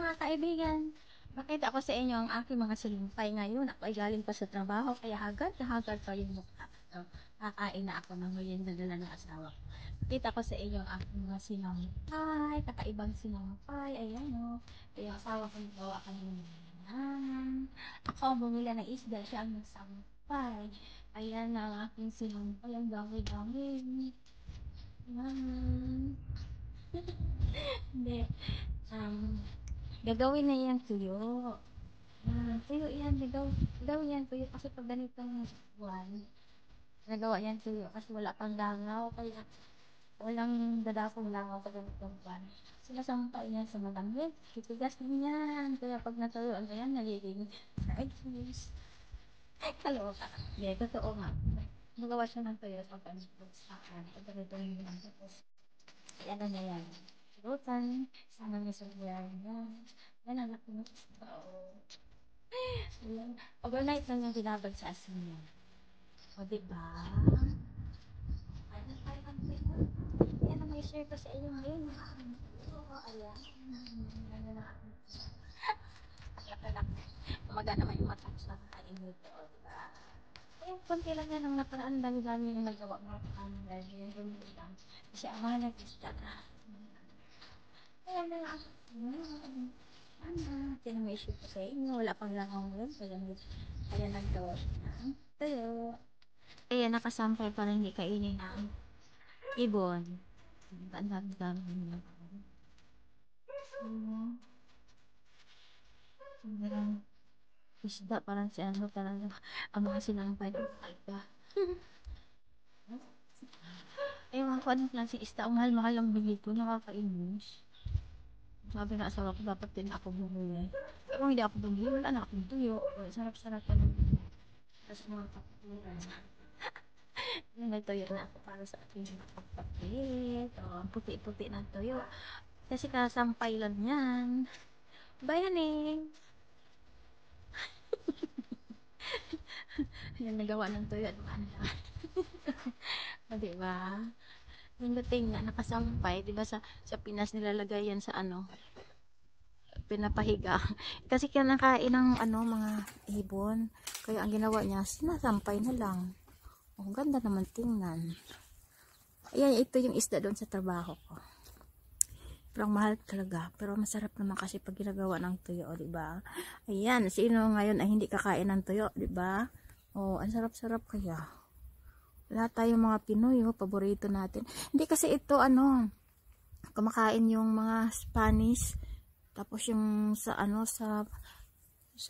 mga kaibigan, makita ko sa inyo ang aking mga salimpay ngayon. Ako ay galing pa sa trabaho, kaya hagad na hagad pa yung mukha. So, kakain na ako ng merienda nila ng asawa ko. Makita ko sa inyo ang aking mga sinampay, kakaibang sinampay, ayan o. Kaya asawa ko gawa ka ng ako ang bumila ng isda, siya ang nagsampay. Ayan ang aking sinampay, ang dami-dami. Ayan. Hindi. Um, Gagawin na yan tuyo. Tuyo yan, gagawin yan tuyo kasi pag ganitong buwan, nagawa yan tuyo kasi wala pang langaw, kaya walang dadakong langaw pag ganitong buwan. Sinasampay yan sa malamig, titigas din yan, kaya pag natuyo, ano yan, nagiging fried fish. Kaloka. Hindi, totoo nga. Nagawa siya ng tuyo sa pag ganitong buwan. Tapos, ano na yan, rutan, sama niya sa buwan yan. Yan ang laki ng tao. Ayan. Overnight lang yung binabag sa asin niya. O, diba? Ayan, parang tingnan. Yan ang may share ko sa iyo ngayon. Oo, ayan. Ayan na ako. Ayan, umaga naman yung matapos na kain nito. O, diba? Ayan, konti lang yan ang nakaraan. Dami-dami yung nagawa mo. Dahil yun lang. Kasi ang mahal ng isda na. Ayan na ako. Yan ang may issue ko sa inyo. Wala pang langaw ngayon. Kaya naggawa siya. Tayo. Ayan, nakasampay para hindi kainin ang ibon. Ang dami niya. Isda parang si ano, parang ang mga sinampay ko. Ewan ko anong klase isda. Ang mahal-mahal ang bili ko. Nakakainis. Sabi na asawa ko, dapat din ako bumili. Kung hindi ako bumili, wala na akong tuyo. Sarap-sarap ka ng tapos mga kapulan. May tuyo na ako para sa ating pagpapit. O, puti-puti ng tuyo. Kasi kasampay lang yan. Bayaning! Yan, nagawa ng tuyo. O, diba? Yung dating nga, nakasampay. Diba sa Pinas nilalagay yan sa ano? Pinapahiga. Kasi kinakain ng ano, mga ibon. Kaya ang ginawa niya, sinasampay na lang. Ang ganda naman tingnan. Ayan, ito yung isda doon sa trabaho ko. Pero mahal talaga. Pero masarap naman kasi pag ginagawa ng tuyo, diba? Ayan, sino ngayon ay hindi kakain ng tuyo, diba? Oh, ang sarap-sarap kaya. Lahat tayong mga Pinoy, paborito natin. Hindi kasi ito, ano, kumakain yung mga Spanish. Tapos yung sa ano, sa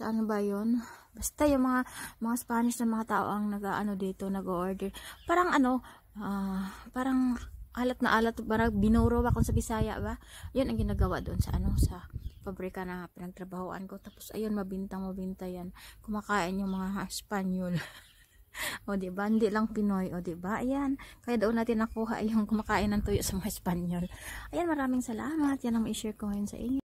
ano ba yun? Basta yung mga Spanish na mga tao ang nag-ano dito, nag-order. Parang ano, parang alat na alat, parang binuro ba kung sa Bisaya ba? Yun ang ginagawa doon sa ano, sa pabrika na pinagtrabahoan ko. Tapos ayun, mabinta yan. Kumakain yung mga Espanyol. O diba, hindi lang Pinoy, o diba, ayan, kaya doon natin nakuha yung kumakain ng tuyo sa mga Espanyol. Ayan, maraming salamat, yan ang ma-share ko ngayon sa inyo.